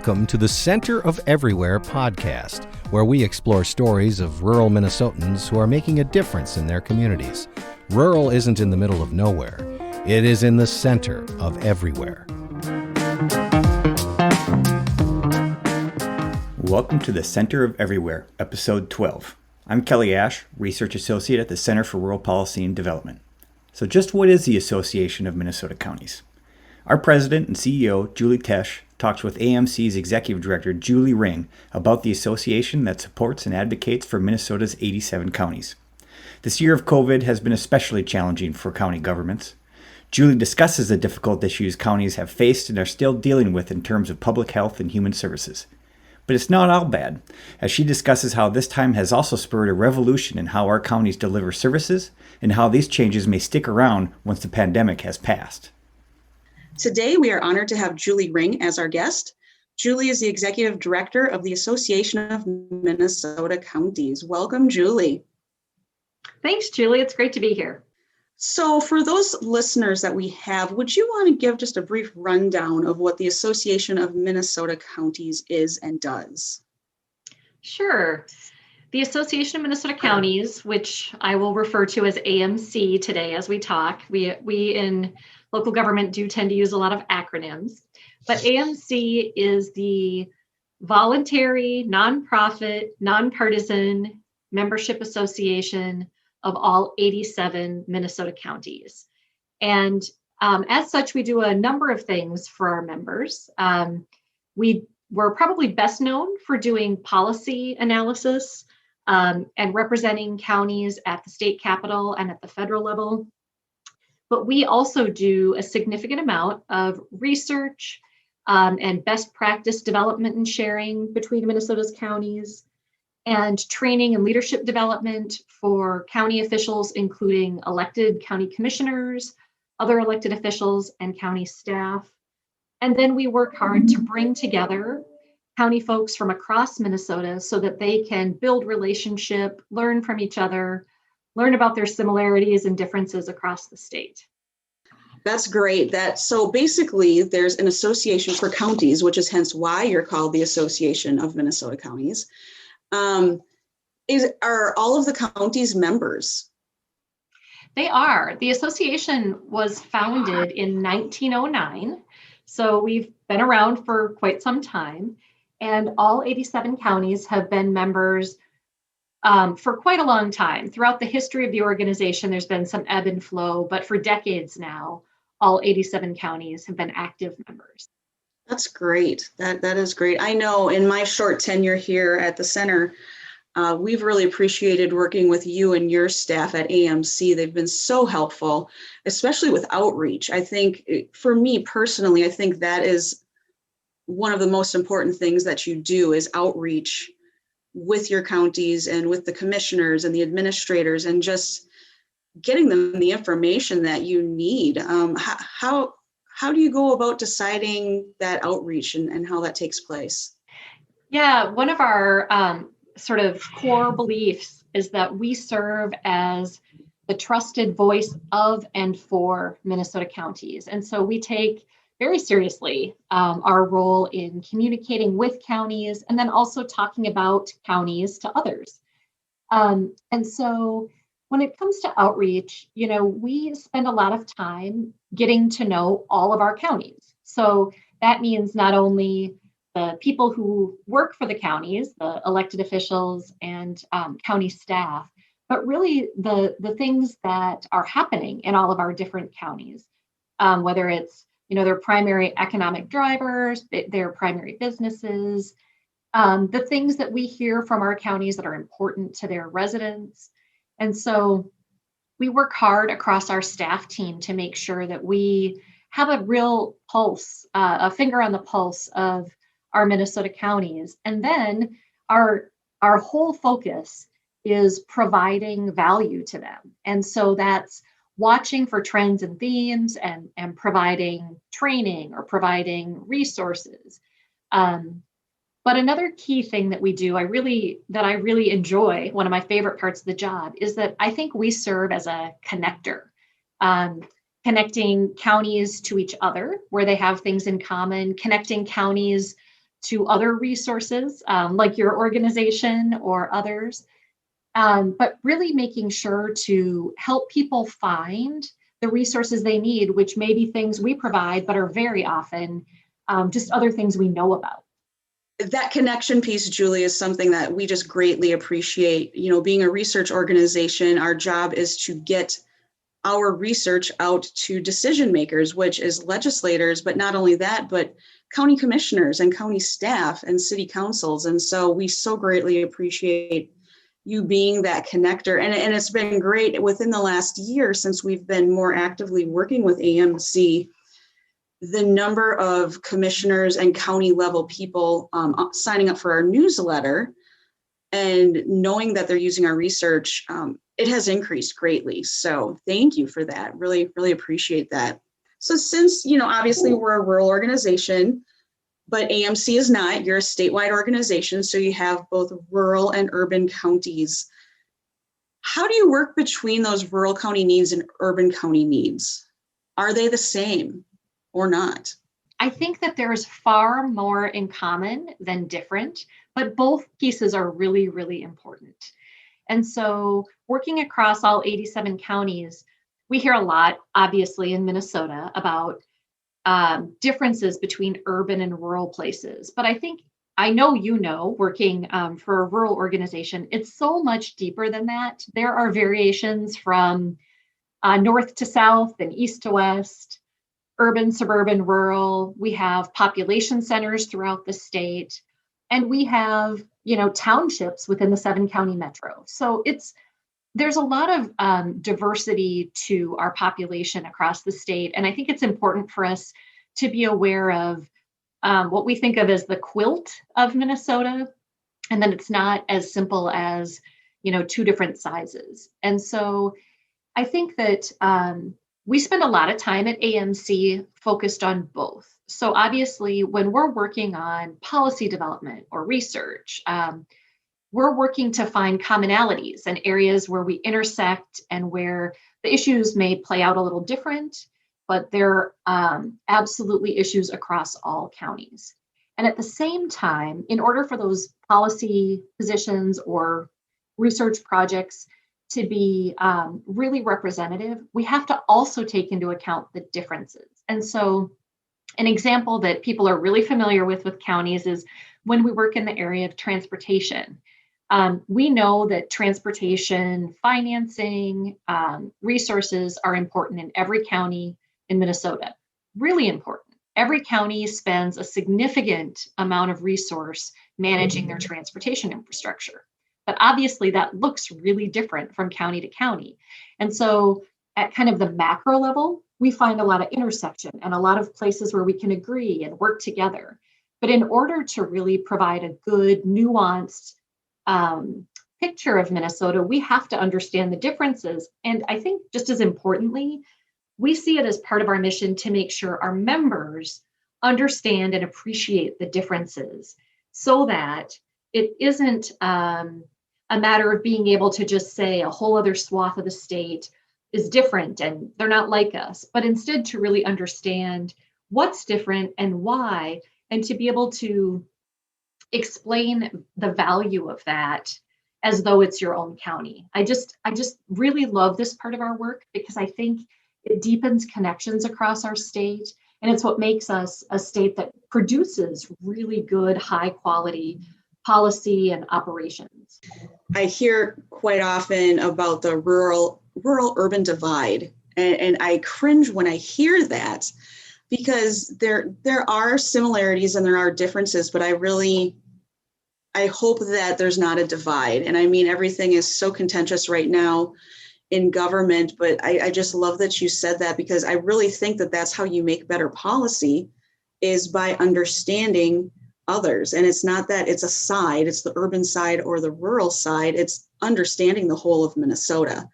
Welcome to the Center of Everywhere podcast, where we explore stories of rural Minnesotans who are making a difference in their communities. Rural isn't in the middle of nowhere. It is in the center of everywhere. Welcome to the Center of Everywhere, Episode 12. I'm Kelly Ash, Research Associate at the Center for Rural Policy and Development. So just what is the Association of Minnesota Counties? Our president and CEO, Julie Tesch, talked with AMC's Executive Director, Julie Ring, about the association that supports and advocates for Minnesota's 87 counties. This year of COVID has been especially challenging for county governments. Julie discusses the difficult issues counties have faced and are still dealing with in terms of public health and human services. But it's not all bad, as she discusses how this time has also spurred a revolution in how our counties deliver services and how these changes may stick around once the pandemic has passed. Today, we are honored to have Julie Ring as our guest. Julie is the Executive Director of the Association of Minnesota Counties. Welcome, Julie. Thanks, Julie. It's great to be here. So for those listeners that we have, would you want to give just a brief rundown of what the Association of Minnesota Counties is and does? Sure. The Association of Minnesota Counties, which I will refer to as AMC today as we talk, we in local government do tend to use a lot of acronyms, but AMC is the voluntary, nonprofit, nonpartisan membership association of all 87 Minnesota counties. And as such, we do a number of things for our members. We're probably best known for doing policy analysis and representing counties at the state capitol and at the federal level. But we also do a significant amount of research and best practice development and sharing between Minnesota's counties, and training and leadership development for county officials, including elected county commissioners, other elected officials, and county staff. And then we work hard to bring together county folks from across Minnesota so that they can build relationship, learn from each other, learn about their similarities and differences across the state. That's great. So basically, there's an association for counties, which is hence why you're called the Association of Minnesota Counties. Are all of the counties members? They are. The association was founded in 1909, so we've been around for quite some time, and all 87 counties have been members for quite a long time. Throughout the history of the organization, there's been some ebb and flow, but for decades now, all 87 counties have been active members. That's great. That is great. I know in my short tenure here at the center, we've really appreciated working with you and your staff at AMC. They've been so helpful, especially with outreach. I think for me personally, I think that is one of the most important things that you do is outreach with your counties and with the commissioners and the administrators and just getting them the information that you need. How do you go about deciding that outreach and how that takes place? Yeah, one of our sort of core beliefs is that we serve as the trusted voice of and for Minnesota counties. And so we take very seriously our role in communicating with counties and then also talking about counties to others. And so when it comes to outreach, we spend a lot of time getting to know all of our counties. So that means not only the people who work for the counties, the elected officials and county staff, but really the things that are happening in all of our different counties, whether it's their primary economic drivers, their primary businesses, the things that we hear from our counties that are important to their residents. And so we work hard across our staff team to make sure that we have a real pulse, a finger on the pulse of our Minnesota counties. And then our whole focus is providing value to them. And so that's watching for trends and themes and providing training or providing resources. But another key thing that we do, I really enjoy, one of my favorite parts of the job, is that I think we serve as a connector, connecting counties to each other where they have things in common, connecting counties to other resources like your organization or others, but really making sure to help people find the resources they need, which may be things we provide, but are very often just other things we know about. That connection piece, Julie, is something that we just greatly appreciate. You know, being a research organization, our job is to get our research out to decision makers, which is legislators, but not only that, but county commissioners and county staff and city councils. And so we so greatly appreciate you being that connector. And it's been great within the last year since we've been more actively working with AMC. The number of commissioners and county level people signing up for our newsletter and knowing that they're using our research, it has increased greatly. So thank you for that. Really, really appreciate that. So since, you know, obviously we're a rural organization, but AMC is not, you're a statewide organization. So you have both rural and urban counties. How do you work between those rural county needs and urban county needs? Are they the same or not? I think that there's far more in common than different, but both pieces are really, really important. And so working across all 87 counties, we hear a lot, obviously, in Minnesota about differences between urban and rural places. But I know, working for a rural organization, it's so much deeper than that. There are variations from north to south and east to west, urban, suburban, rural. We have population centers throughout the state, and we have, townships within the 7-county metro. So there's a lot of diversity to our population across the state. And I think it's important for us to be aware of what we think of as the quilt of Minnesota, and that it's not as simple as, 2 different sizes. And so I think that we spend a lot of time at AMC focused on both. So obviously, when we're working on policy development or research, we're working to find commonalities and areas where we intersect and where the issues may play out a little different, but they're absolutely issues across all counties. And at the same time, in order for those policy positions or research projects to be really representative, we have to also take into account the differences. And so an example that people are really familiar with counties is when we work in the area of transportation. We know that transportation, financing, resources are important in every county in Minnesota, really important. Every county spends a significant amount of resource managing their transportation infrastructure. But obviously that looks really different from county to county. And so at kind of the macro level, we find a lot of intersection and a lot of places where we can agree and work together. But in order to really provide a good, nuanced picture of Minnesota, we have to understand the differences. And I think just as importantly, we see it as part of our mission to make sure our members understand and appreciate the differences so that it isn't a matter of being able to just say a whole other swath of the state is different and they're not like us, but instead to really understand what's different and why, and to be able to explain the value of that as though it's your own county. I just really love this part of our work because I think it deepens connections across our state, and it's what makes us a state that produces really good, high quality policy and operations. I hear quite often about the rural-urban divide, and I cringe when I hear that because there are similarities and there are differences, but I hope that there's not a divide. And I mean, everything is so contentious right now in government, but I just love that you said that because I really think that that's how you make better policy is by understanding others. And it's not that it's a side, it's the urban side or the rural side, it's understanding the whole of Minnesota.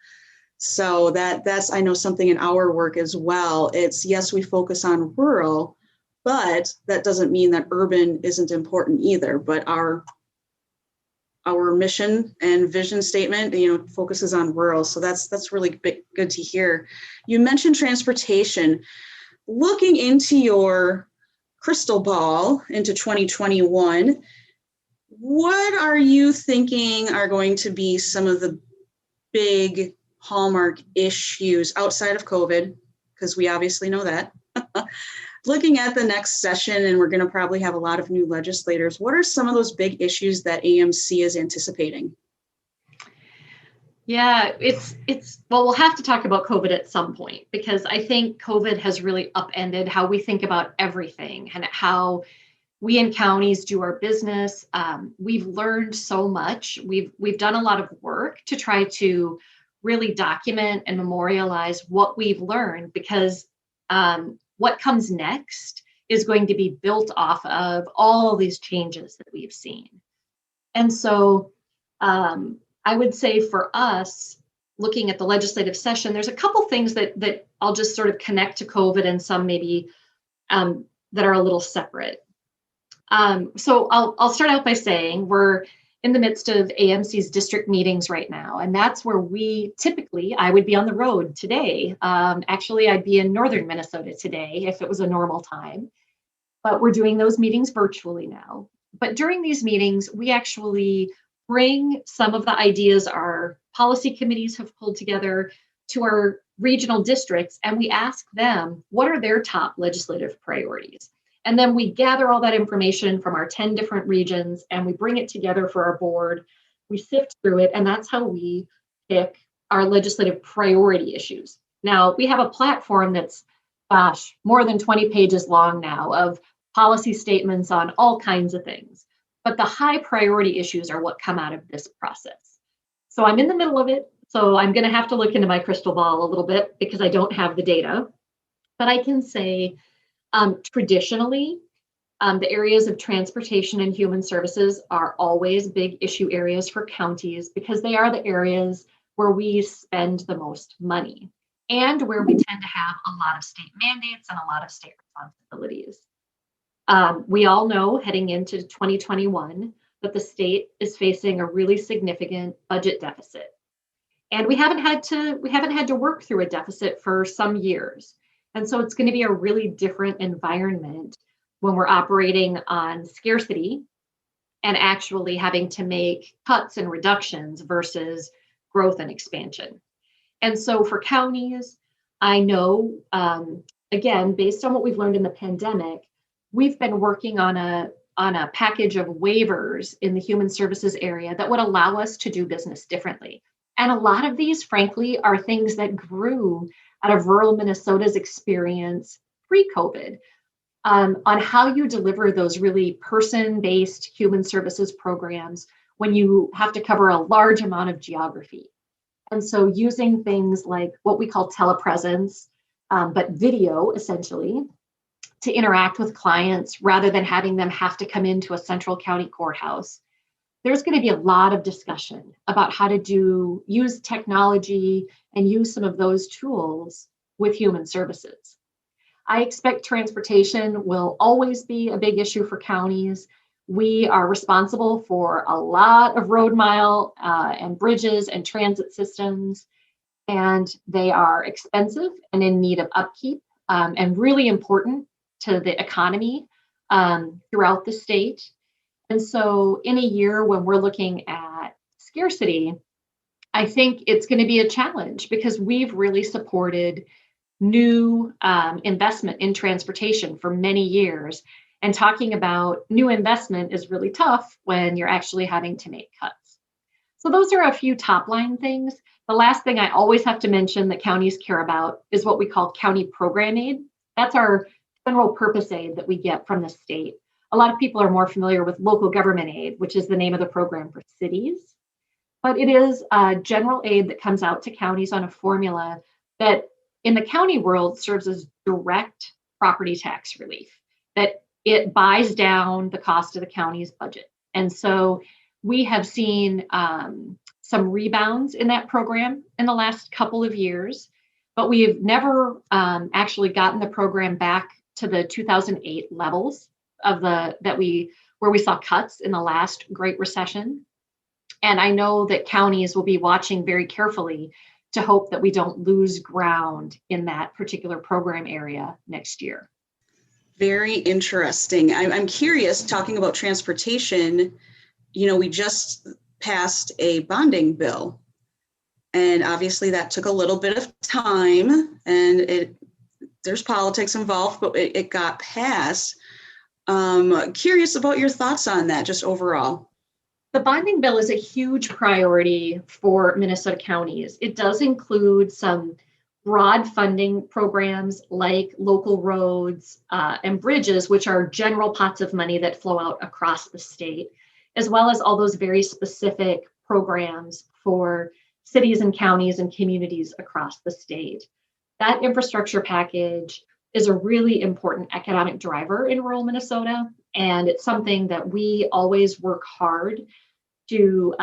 So that's, I know, something in our work as well. It's, yes, we focus on rural, but that doesn't mean that urban isn't important either. But our mission and vision statement, focuses on rural. So that's really good to hear. You mentioned transportation. Looking into your crystal ball into 2021, what are you thinking are going to be some of the big hallmark issues outside of COVID? Because we obviously know that. Looking at the next session, and we're going to probably have a lot of new legislators, what are some of those big issues that AMC is anticipating? Yeah, well, we'll have to talk about COVID at some point, because I think COVID has really upended how we think about everything and how we in counties do our business. We've learned so much. We've done a lot of work to try to really document and memorialize what we've learned, because what comes next is going to be built off of all these changes that we've seen. And so I would say for us, looking at the legislative session, there's a couple things that I'll just sort of connect to COVID, and some maybe that are a little separate. So I'll start out by saying we're in the midst of AMC's district meetings right now, and that's where I would be on the road today. Actually, I'd be in northern Minnesota today if it was a normal time, but we're doing those meetings virtually now. But during these meetings, we actually bring some of the ideas our policy committees have pulled together to our regional districts, and we ask them, what are their top legislative priorities? And then we gather all that information from our 10 different regions, and we bring it together for our board. We sift through it, and that's how we pick our legislative priority issues. Now, we have a platform that's, more than 20 pages long now of policy statements on all kinds of things. But the high priority issues are what come out of this process. So I'm in the middle of it. So I'm going to have to look into my crystal ball a little bit because I don't have the data. But I can say traditionally, the areas of transportation and human services are always big issue areas for counties, because they are the areas where we spend the most money and where we tend to have a lot of state mandates and a lot of state responsibilities. We all know heading into 2021 that the state is facing a really significant budget deficit. And we haven't had to work through a deficit for some years. And so it's going to be a really different environment when we're operating on scarcity and actually having to make cuts and reductions versus growth and expansion. And so for counties, I know, again, based on what we've learned in the pandemic, we've been working on a package of waivers in the human services area that would allow us to do business differently. And a lot of these, frankly, are things that grew out of rural Minnesota's experience pre-COVID, on how you deliver those really person-based human services programs when you have to cover a large amount of geography. And so using things like what we call telepresence, but video essentially, to interact with clients rather than having them have to come into a central county courthouse. There's going to be a lot of discussion about how to use technology and use some of those tools with human services. I expect transportation will always be a big issue for counties. We are responsible for a lot of road mile and bridges and transit systems, and they are expensive and in need of upkeep, and really important to the economy throughout the state. And so in a year when we're looking at scarcity, I think it's going to be a challenge, because we've really supported new investment in transportation for many years. And talking about new investment is really tough when you're actually having to make cuts. So those are a few top line things. The last thing I always have to mention that counties care about is what we call county program aid. That's our general purpose aid that we get from the state. A lot of people are more familiar with local government aid, which is the name of the program for cities. But it is a general aid that comes out to counties on a formula that in the county world serves as direct property tax relief, that it buys down the cost of the county's budget. And so we have seen some rebounds in that program in the last couple of years, but we have never actually gotten the program back to the 2008 levels of where we saw cuts in the last Great Recession. And I know that counties will be watching very carefully to hope that we don't lose ground in that particular program area next year. Very interesting. I'm curious, talking about transportation, we just passed a bonding bill. And obviously that took a little bit of time, and there's politics involved, but it got passed. Curious about your thoughts on that, just overall. The bonding bill is a huge priority for Minnesota counties. It does include some broad funding programs like local roads and bridges, which are general pots of money that flow out across the state, as well as all those very specific programs for cities and counties and communities across the state. That infrastructure package is a really important economic driver in rural Minnesota, and it's something that we always work hard to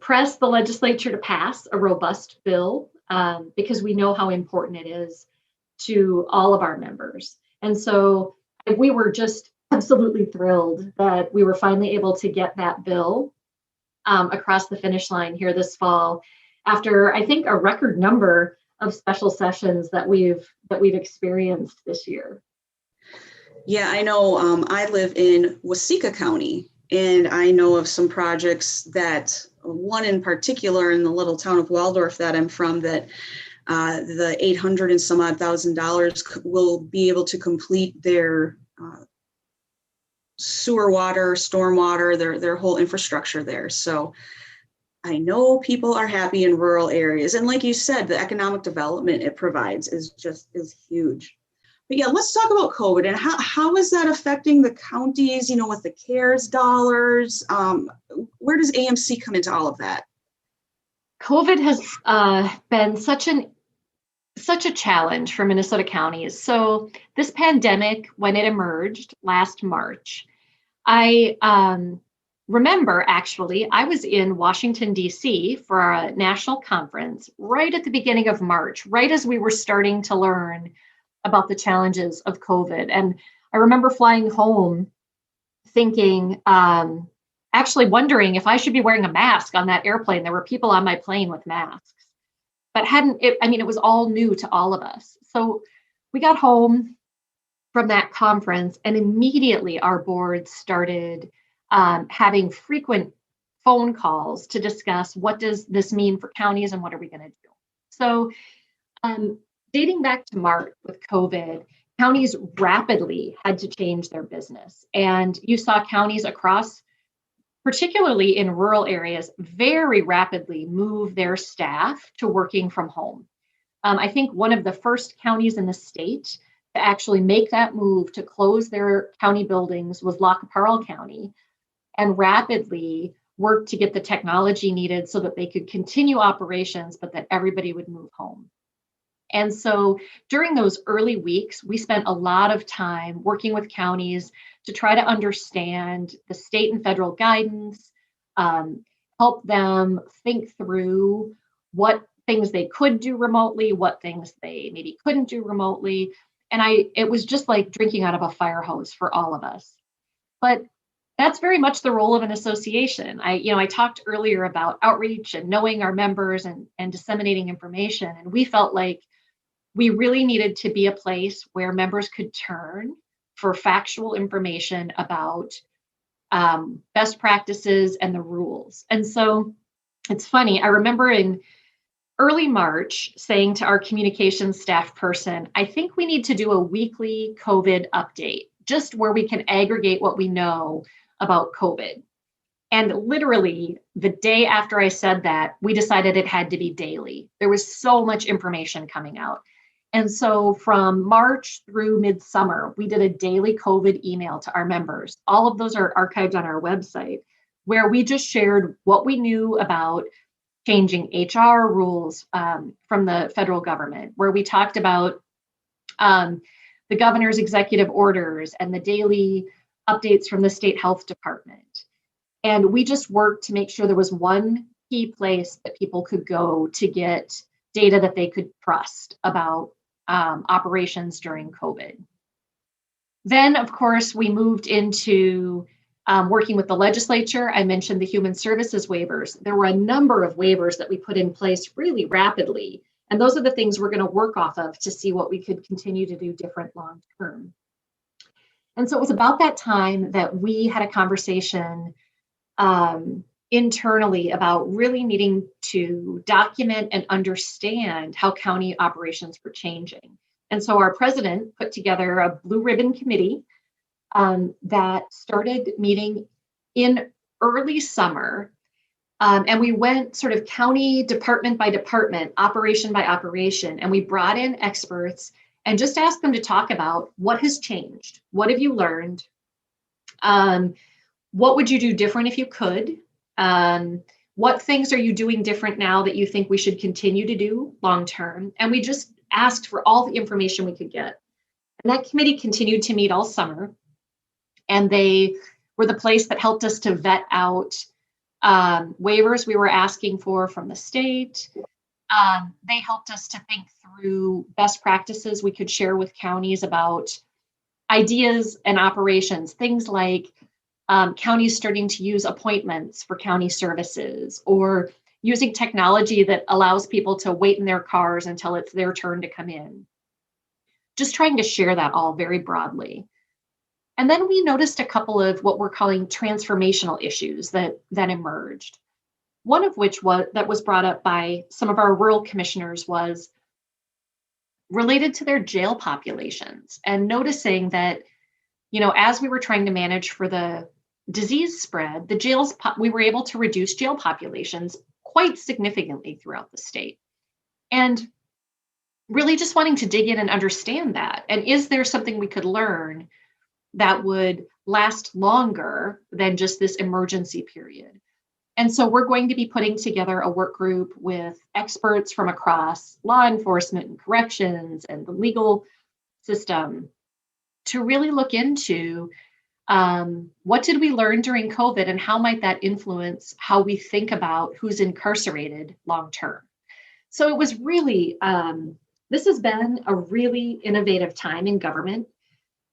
press the legislature to pass a robust bill, because we know how important it is to all of our members. And so we were just absolutely thrilled that we were finally able to get that bill across the finish line here this fall, after I think a record number of special sessions that we've experienced this year. Yeah, I know. I live in Waseca County, and I know of some projects, that one in particular in the little town of Waldorf that I'm from, that the $800 and some odd thousand will be able to complete their sewer water, stormwater, their whole infrastructure there. So I know people are happy in rural areas. And like you said, the economic development it provides is huge. But yeah, let's talk about COVID and how is that affecting the counties, with the CARES dollars? Where does AMC come into all of that? COVID has been such a challenge for Minnesota counties. So this pandemic, when it emerged last March, I remember actually I was in Washington, D.C. for a national conference right at the beginning of March, right as we were starting to learn about the challenges of COVID. And I remember flying home thinking, actually wondering if I should be wearing a mask on that airplane. There were people on my plane with masks, but it was all new to all of us. So we got home from that conference, and immediately our board started having frequent phone calls to discuss what does this mean for counties and what are we going to do. So dating back to March with COVID, counties rapidly had to change their business. And you saw counties across, particularly in rural areas, very rapidly move their staff to working from home. I think one of the first counties in the state to actually make that move to close their county buildings was La Caparral County, and rapidly worked to get the technology needed so that they could continue operations, but that everybody would move home. And so during those early weeks, we spent a lot of time working with counties to try to understand the state and federal guidance, help them think through what things they could do remotely, what things they maybe couldn't do remotely. And it was just like drinking out of a fire hose for all of us. But that's very much the role of an association. I talked earlier about outreach and knowing our members and disseminating information. And we felt like we really needed to be a place where members could turn for factual information about best practices and the rules. And so it's funny, I remember in early March saying to our communications staff person, I think we need to do a weekly COVID update, just where we can aggregate what we know about COVID. And literally the day after I said that, we decided it had to be daily. There was so much information coming out. And so from March through midsummer, we did a daily COVID email to our members. All of those are archived on our website, where we just shared what we knew about changing HR rules from the federal government, where we talked about the governor's executive orders and the daily updates from the state health department. And we just worked to make sure there was one key place that people could go to get data that they could trust about operations during COVID. Then, of course, we moved into working with the legislature. I mentioned the human services waivers. There were a number of waivers that we put in place really rapidly And those are the things we're going to work off of to see what we could continue to do different long term. And so it was about that time that we had a conversation internally about really needing to document and understand how county operations were changing. And so our president put together a blue ribbon committee that started meeting in early summer. And we went sort of county department by department, operation by operation, and we brought in experts and just asked them to talk about what has changed. What have you learned? What would you do different if you could? What things are you doing different now that you think we should continue to do long term? And we just asked for all the information we could get. And that committee continued to meet all summer. And they were the place that helped us to vet out waivers we were asking for from the state. They helped us to think through best practices we could share with counties about ideas and operations, things like counties starting to use appointments for county services, or using technology that allows people to wait in their cars until it's their turn to come in. Just trying to share that all very broadly. And then we noticed a couple of what we're calling transformational issues that emerged. One of which was brought up by some of our rural commissioners was related to their jail populations, and noticing that, as we were trying to manage for the disease spread, the jails, we were able to reduce jail populations quite significantly throughout the state. And really just wanting to dig in and understand that. And is there something we could learn that would last longer than just this emergency period? And so we're going to be putting together a work group with experts from across law enforcement and corrections and the legal system to really look into what did we learn during COVID, and how might that influence how we think about who's incarcerated long term. So it was really, this has been a really innovative time in government.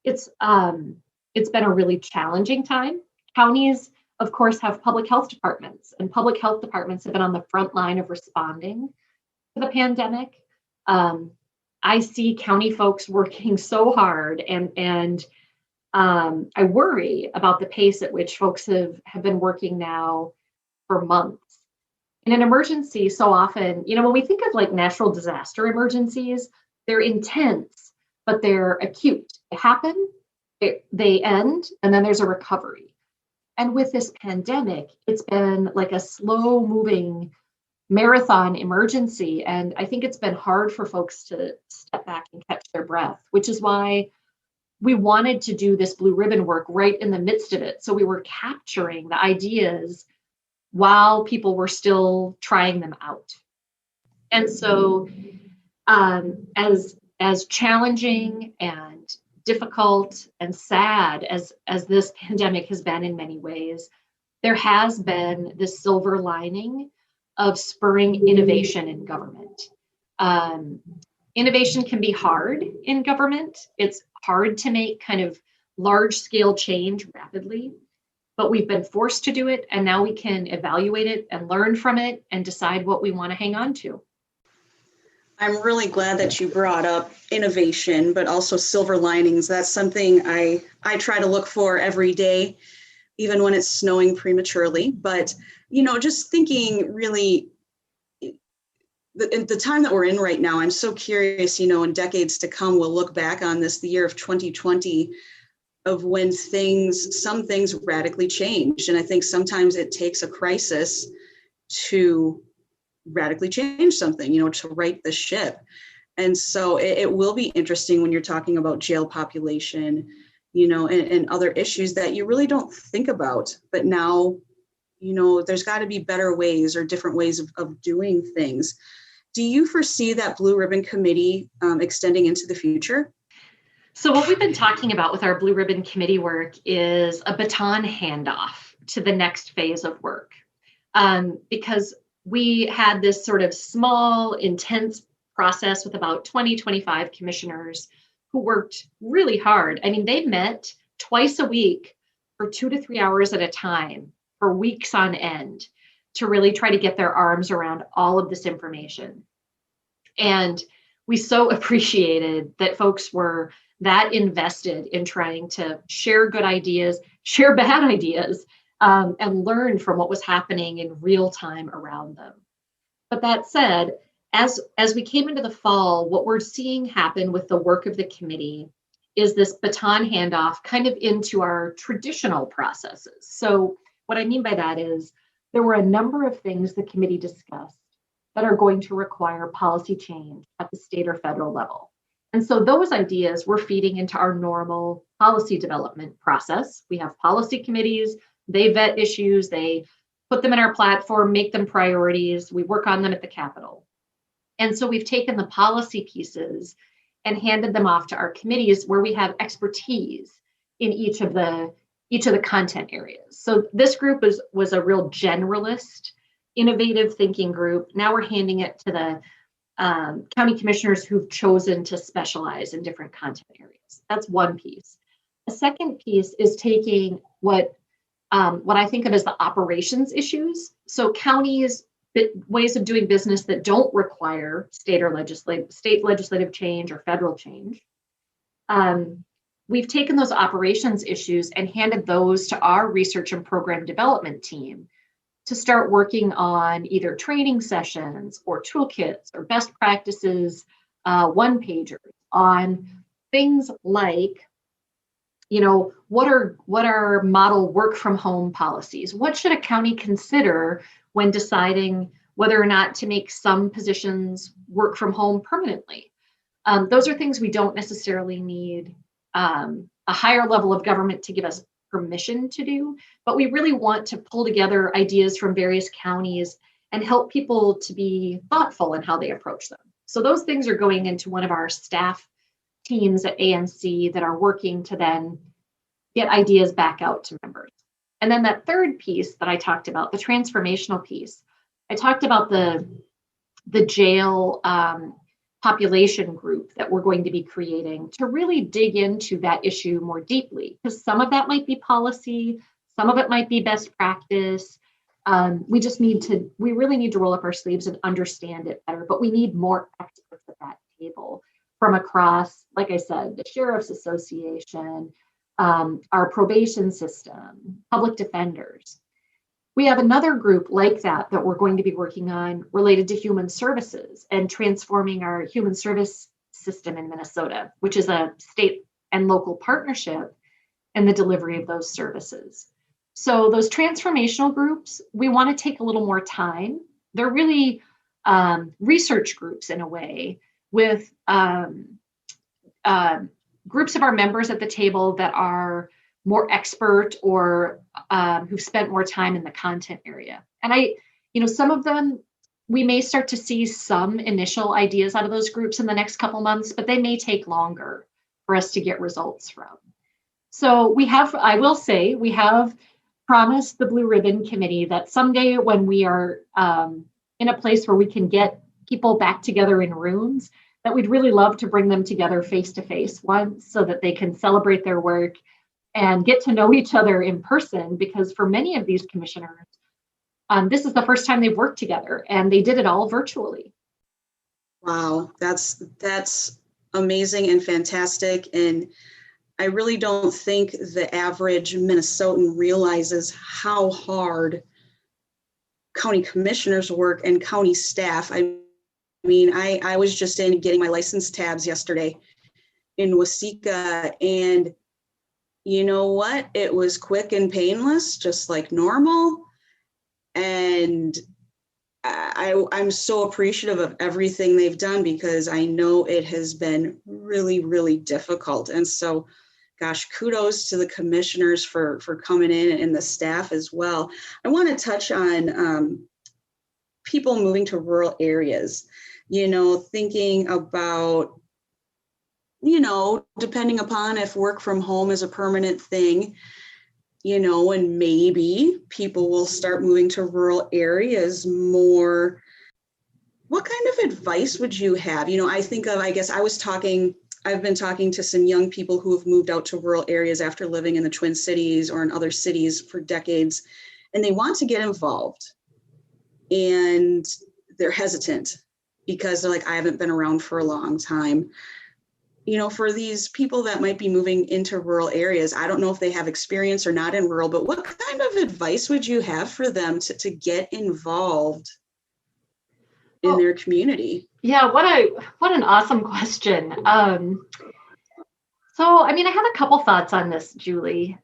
It's been a really challenging time. Counties, of course, have public health departments, and public health departments have been on the front line of responding to the pandemic. I see county folks working so hard, and I worry about the pace at which folks have been working now for months. In an emergency, so often, when we think of like natural disaster emergencies, they're intense, but they're acute. They happen, they end, and then there's a recovery. And with this pandemic, it's been like a slow moving marathon emergency. And I think it's been hard for folks to step back and catch their breath, which is why we wanted to do this blue ribbon work right in the midst of it. So we were capturing the ideas while people were still trying them out. And so as challenging and difficult and sad as this pandemic has been in many ways, there has been this silver lining of spurring innovation in government. Innovation can be hard in government. It's hard to make kind of large scale change rapidly, but we've been forced to do it, and now we can evaluate it and learn from it and decide what we want to hang on to. I'm really glad that you brought up innovation, but also silver linings. That's something I try to look for every day, even when it's snowing prematurely. But, just thinking really, the time that we're in right now, I'm so curious, in decades to come, we'll look back on this, the year of 2020, of when some things radically changed. And I think sometimes it takes a crisis to radically change something, to right the ship. And so it will be interesting when you're talking about jail population, and other issues that you really don't think about. But now, there's got to be better ways or different ways of doing things. Do you foresee that Blue Ribbon Committee extending into the future? So what we've been talking about with our Blue Ribbon Committee work is a baton handoff to the next phase of work. Because we had this sort of small, intense process with about 25 commissioners who worked really hard. I mean, they met twice a week for 2 to 3 hours at a time for weeks on end to really try to get their arms around all of this information. And we so appreciated that folks were that invested in trying to share good ideas, share bad ideas, and learn from what was happening in real time around them. But that said, as we came into the fall, what we're seeing happen with the work of the committee is this baton handoff kind of into our traditional processes. So what I mean by that is there were a number of things the committee discussed that are going to require policy change at the state or federal level. And so those ideas we're feeding into our normal policy development process. We have policy committees, they vet issues, they put them in our platform, make them priorities, we work on them at the Capitol. And so we've taken the policy pieces and handed them off to our committees where we have expertise in each of the content areas. So this group was a real generalist, innovative thinking group. Now we're handing it to the county commissioners who've chosen to specialize in different content areas. That's one piece. A second piece is taking what I think of as the operations issues. So counties, ways of doing business that don't require state legislative change or federal change. We've taken those operations issues and handed those to our research and program development team to start working on either training sessions or toolkits or best practices, one-pagers on things like, what are model work from home policies? What should a county consider when deciding whether or not to make some positions work from home permanently? Those are things we don't necessarily need a higher level of government to give us permission to do, but we really want to pull together ideas from various counties and help people to be thoughtful in how they approach them. So those things are going into one of our staff teams at AMC that are working to then get ideas back out to members. And then that third piece that I talked about, the transformational piece, I talked about the jail population group that we're going to be creating to really dig into that issue more deeply, because some of that might be policy, some of it might be best practice. We really need to roll up our sleeves and understand it better, but we need more experts at that table from across, like I said, the Sheriff's Association, our probation system, public defenders. We have another group like that we're going to be working on related to human services and transforming our human service system in Minnesota, which is a state and local partnership in the delivery of those services. So those transformational groups, we want to take a little more time. They're really research groups in a way, with groups of our members at the table that are more expert or who've spent more time in the content area. And some of them, we may start to see some initial ideas out of those groups in the next couple months, but they may take longer for us to get results from. So I will say, we have promised the Blue Ribbon Committee that someday when we are in a place where we can get people back together in rooms, that we'd really love to bring them together face to face once so that they can celebrate their work and get to know each other in person, because for many of these commissioners, this is the first time they've worked together and they did it all virtually. Wow, that's amazing and fantastic. And I really don't think the average Minnesotan realizes how hard county commissioners work and county staff. I mean, I was just getting my license tabs yesterday in Waseca, and you know what? It was quick and painless, just like normal. And I'm so appreciative of everything they've done, because I know it has been really, really difficult. And so, gosh, kudos to the commissioners for coming in, and the staff as well. I want to touch on people moving to rural areas, thinking about, depending upon if work from home is a permanent thing, and maybe people will start moving to rural areas more. What kind of advice would you have? I've been talking to some young people who have moved out to rural areas after living in the Twin Cities or in other cities for decades, and they want to get involved and they're hesitant. because they're like, I haven't been around for a long time. For these people that might be moving into rural areas, I don't know if they have experience or not in rural, but what kind of advice would you have for them to get involved in their community? Yeah, what an awesome question. So, I have a couple thoughts on this, Julie.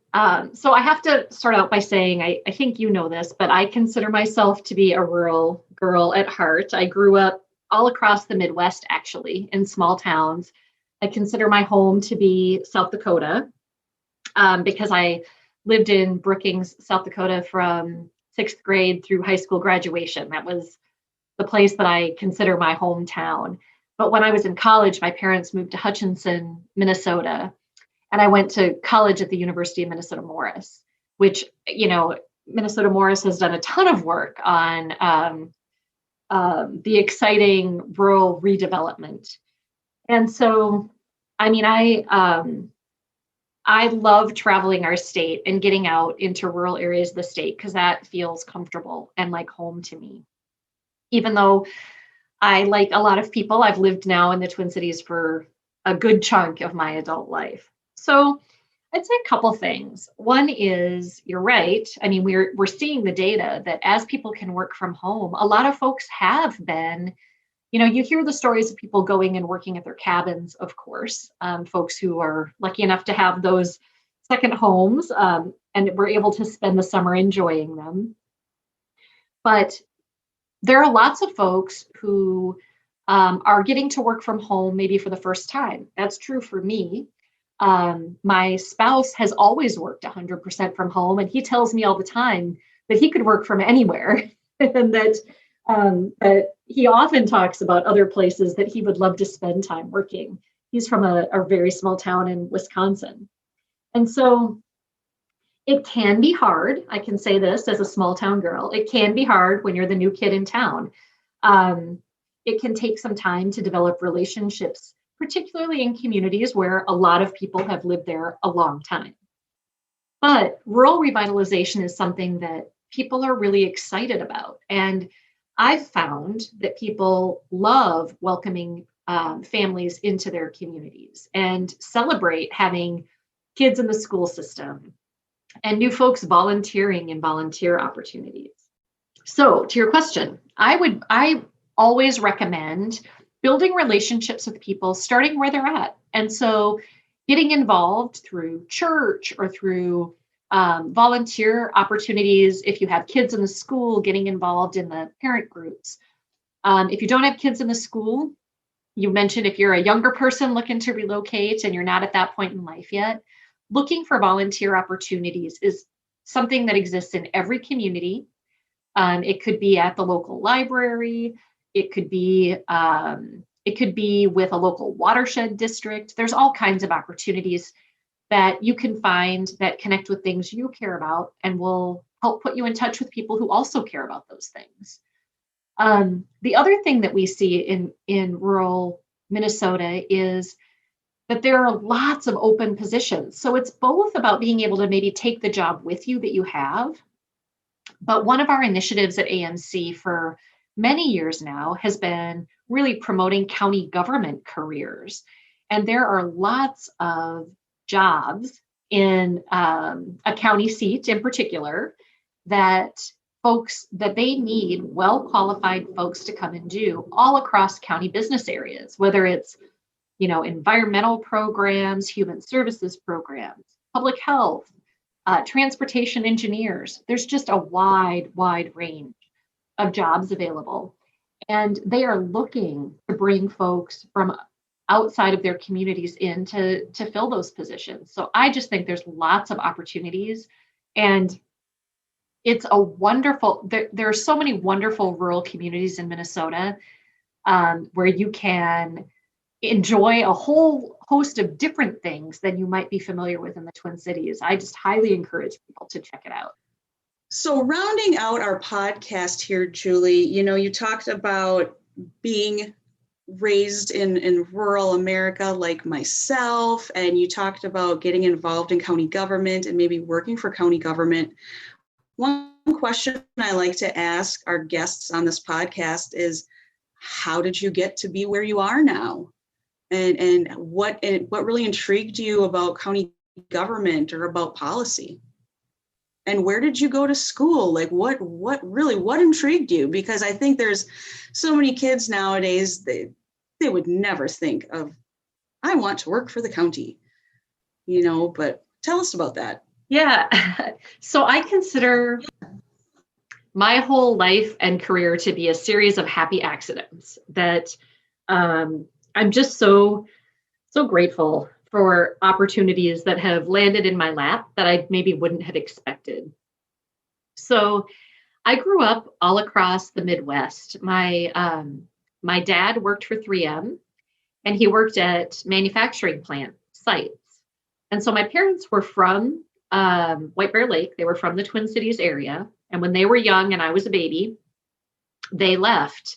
So I have to start out by saying, I think you know this, but I consider myself to be a rural girl at heart. I grew up all across the Midwest, actually, in small towns. I consider my home to be South Dakota because I lived in Brookings, South Dakota from 6th grade through high school graduation. That was the place that I consider my hometown. But when I was in college, my parents moved to Hutchinson, Minnesota, and I went to college at the University of Minnesota Morris, which, Minnesota Morris has done a ton of work on the exciting rural redevelopment. And so, I love traveling our state and getting out into rural areas of the state because that feels comfortable and like home to me. Even though I, like a lot of people, I've lived now in the Twin Cities for a good chunk of my adult life. So I'd say a couple things. One is, you're right. We're seeing the data that as people can work from home, a lot of folks have been, you hear the stories of people going and working at their cabins, of course, folks who are lucky enough to have those second homes and were able to spend the summer enjoying them. But there are lots of folks who are getting to work from home maybe for the first time. That's true for me. My spouse has always worked 100% from home, and he tells me all the time that he could work from anywhere and that he often talks about other places that he would love to spend time working. He's from a very small town in Wisconsin. And so it can be hard. I can say this as a small town girl. It can be hard when you're the new kid in town. It can take some time to develop relationships, particularly in communities where a lot of people have lived there a long time. But rural revitalization is something that people are really excited about. And I've found that people love welcoming families into their communities and celebrate having kids in the school system and new folks volunteering in volunteer opportunities. So to your question, I always recommend building relationships with people starting where they're at. And so getting involved through church or through volunteer opportunities. If you have kids in the school, getting involved in the parent groups. If you don't have kids in the school, you mentioned if you're a younger person looking to relocate and you're not at that point in life yet, looking for volunteer opportunities is something that exists in every community. It could be at the local library. It could be with a local watershed district. There's all kinds of opportunities that you can find that connect with things you care about and will help put you in touch with people who also care about those things. The other thing that we see in rural Minnesota is that there are lots of open positions. So it's both about being able to maybe take the job with you that you have. But one of our initiatives at AMC for many years now has been really promoting county government careers. And there are lots of jobs in a county seat in particular that they need well-qualified folks to come and do all across county business areas, whether it's, environmental programs, human services programs, public health, transportation engineers. There's just a wide range of jobs available. And they are looking to bring folks from outside of their communities in to fill those positions. So I just think there's lots of opportunities, and it's a wonderful, there are so many wonderful rural communities in Minnesota where you can enjoy a whole host of different things than you might be familiar with in the Twin Cities. I just highly encourage people to check it out. So rounding out our podcast here, Julie, you talked about being raised in rural America like myself, and you talked about getting involved in county government and maybe working for county government. One question I like to ask our guests on this podcast is, how did you get to be where you are now? And what really intrigued you about county government or about policy? And where did you go to school? Like what intrigued you? Because I think there's so many kids nowadays, they would never think of, I want to work for the county, but tell us about that. Yeah. So I consider my whole life and career to be a series of happy accidents that I'm just so grateful for opportunities that have landed in my lap that I maybe wouldn't have expected. So I grew up all across the Midwest. My dad worked for 3M, and he worked at manufacturing plant sites. And so my parents were from White Bear Lake. They were from the Twin Cities area. And when they were young and I was a baby, they left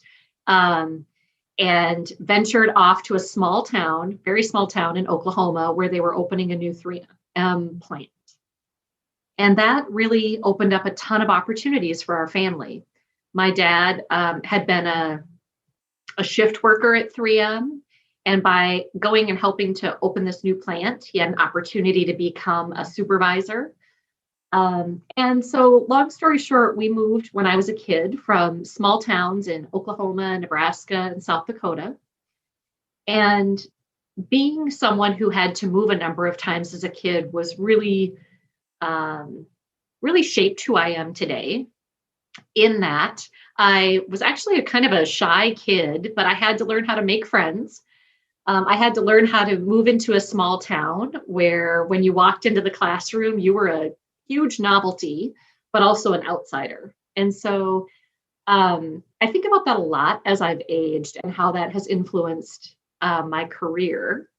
and ventured off to a small town, very small town in Oklahoma, where they were opening a new 3M plant. And that really opened up a ton of opportunities for our family. My dad had been a shift worker at 3M. And by going and helping to open this new plant, he had an opportunity to become a supervisor. And so long story short, we moved when I was a kid from small towns in Oklahoma, Nebraska, and South Dakota. And being someone who had to move a number of times as a kid was really shaped who I am today. In that I was actually a kind of a shy kid, but I had to learn how to make friends. I had to learn how to move into a small town where when you walked into the classroom, you were a huge novelty, but also an outsider. And so I think about that a lot as I've aged and how that has influenced my career.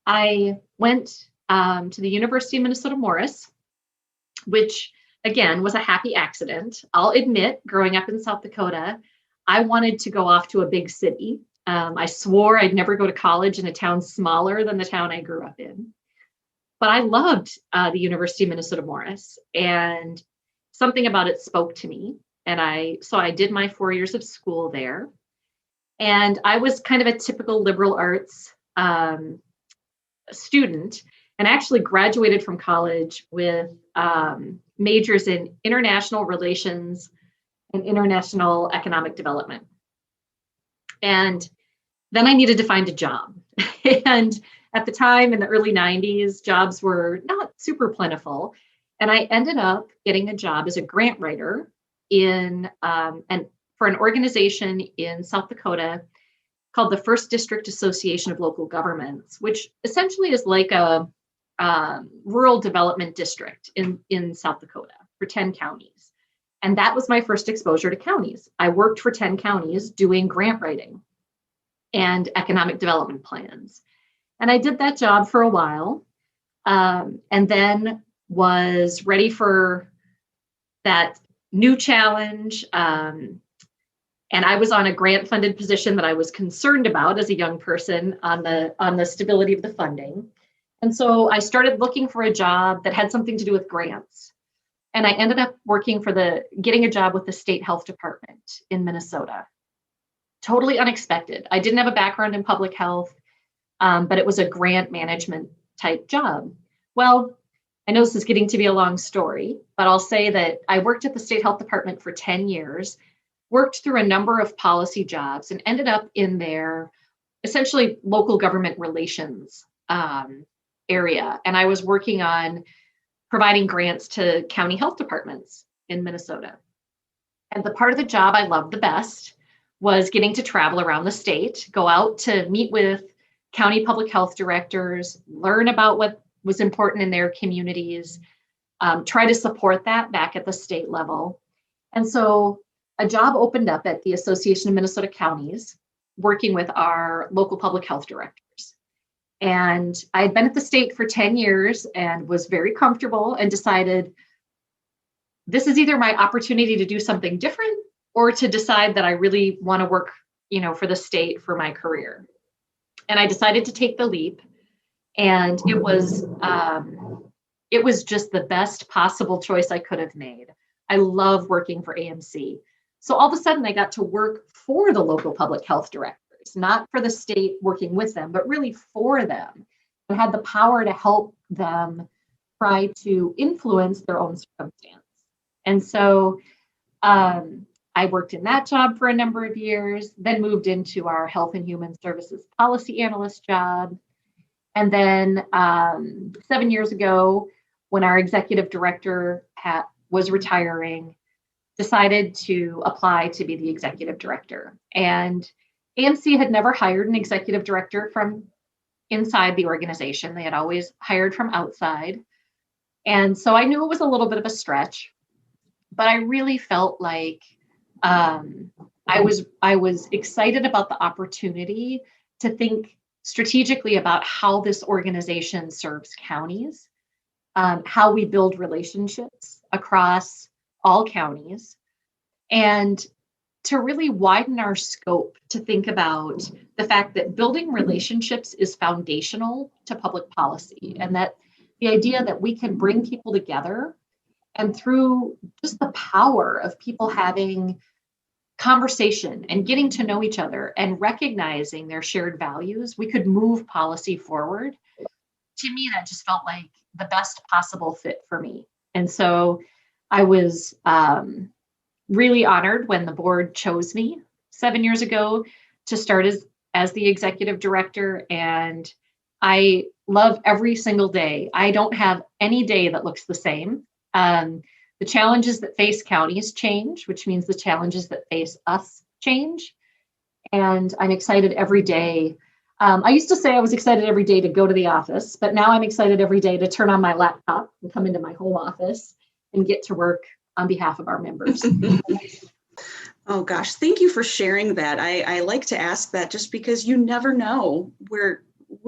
I went to the University of Minnesota Morris, which again was a happy accident. I'll admit, growing up in South Dakota, I wanted to go off to a big city. I swore I'd never go to college in a town smaller than the town I grew up in. But I loved the University of Minnesota Morris, and something about it spoke to me. And I did my 4 years of school there. And I was kind of a typical liberal arts student, and actually graduated from college with majors in international relations and international economic development. And then I needed to find a job. And at the time in the early 90s, jobs were not super plentiful. And I ended up getting a job as a grant writer for an organization in South Dakota called the First District Association of Local Governments, which essentially is like a rural development district in South Dakota for 10 counties. And that was my first exposure to counties. I worked for 10 counties doing grant writing and economic development plans. And I did that job for a while, and then was ready for that new challenge. And I was on a grant-funded position that I was concerned about as a young person on the stability of the funding. And so I started looking for a job that had something to do with grants. And I ended up getting a job with the state health department in Minnesota. Totally unexpected. I didn't have a background in public health, but it was a grant management type job. Well, I know this is getting to be a long story, but I'll say that I worked at the state health department for 10 years, worked through a number of policy jobs, and ended up in their essentially local government relations area. And I was working on providing grants to county health departments in Minnesota. And the part of the job I loved the best was getting to travel around the state, go out to meet with county public health directors, learn about what was important in their communities, try to support that back at the state level. And so a job opened up at the Association of Minnesota Counties, working with our local public health directors. And I had been at the state for 10 years and was very comfortable and decided this is either my opportunity to do something different or to decide that I really want to work, for the state for my career. And I decided to take the leap. And it was just the best possible choice I could have made. I love working for AMC. So all of a sudden I got to work for the local public health directors, not for the state working with them, but really for them, and had the power to help them try to influence their own circumstance. And so I worked in that job for a number of years, then moved into our Health and Human Services Policy Analyst job. And then 7 years ago, when our executive director was retiring, decided to apply to be the executive director. And AMC had never hired an executive director from inside the organization. They had always hired from outside. And so I knew it was a little bit of a stretch, but I really felt like I was excited about the opportunity to think strategically about how this organization serves counties, how we build relationships across all counties, and to really widen our scope to think about the fact that building relationships is foundational to public policy, and that the idea that we can bring people together, and through just the power of people having conversation and getting to know each other and recognizing their shared values, we could move policy forward. To me, that just felt like the best possible fit for me. And so I was really honored when the board chose me 7 years ago to start as the executive director. And I love every single day. I don't have any day that looks the same. The challenges that face counties change, which means the challenges that face us change. And I'm excited every day. I used to say I was excited every day to go to the office, but now I'm excited every day to turn on my laptop and come into my home office and get to work on behalf of our members. Oh gosh, thank you for sharing that. I like to ask that just because you never know where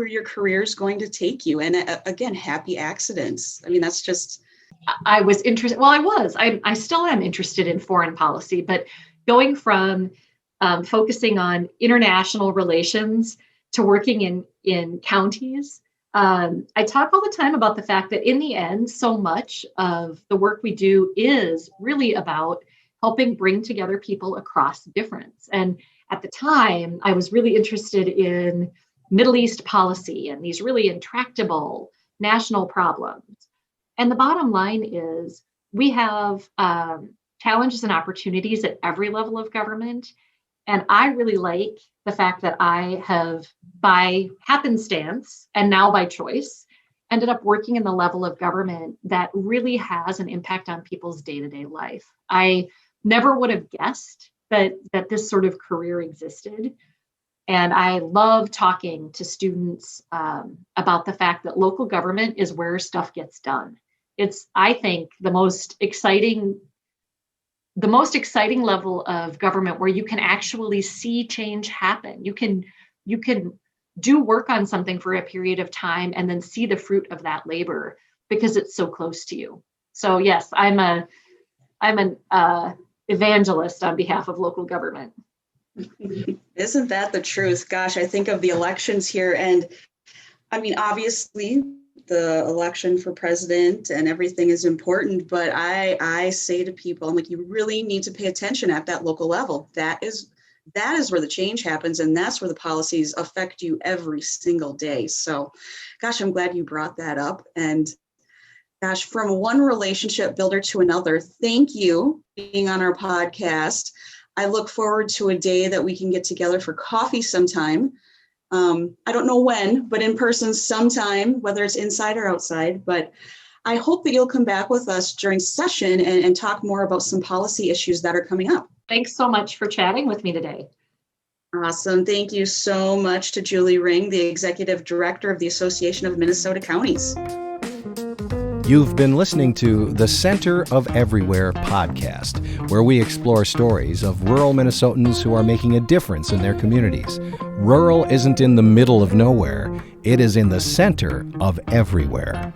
your career is going to take you. And again, happy accidents. I mean, that's just... I was interested. Well, I still am interested in foreign policy, but going from focusing on international relations to working in counties, I talk all the time about the fact that in the end, so much of the work we do is really about helping bring together people across difference. And at the time, I was really interested in Middle East policy and these really intractable national problems. And the bottom line is we have challenges and opportunities at every level of government. And I really like the fact that I have, by happenstance and now by choice, ended up working in the level of government that really has an impact on people's day-to-day life. I never would have guessed that this sort of career existed. And I love talking to students about the fact that local government is where stuff gets done. It's, I think, the most exciting level of government where you can actually see change happen. You can do work on something for a period of time and then see the fruit of that labor because it's so close to you. So yes, I'm an evangelist on behalf of local government. Isn't that the truth? Gosh, I think of the elections here, and I mean, obviously the election for president and everything is important, but I say to people, I'm like, you really need to pay attention at that local level. That is where the change happens, and that's where the policies affect you every single day. So gosh, I'm glad you brought that up. And gosh, from one relationship builder to another, thank you for being on our podcast. I look forward to a day that we can get together for coffee sometime. I don't know when, but in person sometime, whether it's inside or outside. But I hope that you'll come back with us during session and talk more about some policy issues that are coming up. Thanks so much for chatting with me today. Awesome. Thank you so much to Julie Ring, the Executive Director of the Association of Minnesota Counties. You've been listening to the Center of Everywhere podcast, where we explore stories of rural Minnesotans who are making a difference in their communities. Rural isn't in the middle of nowhere. It is in the center of everywhere.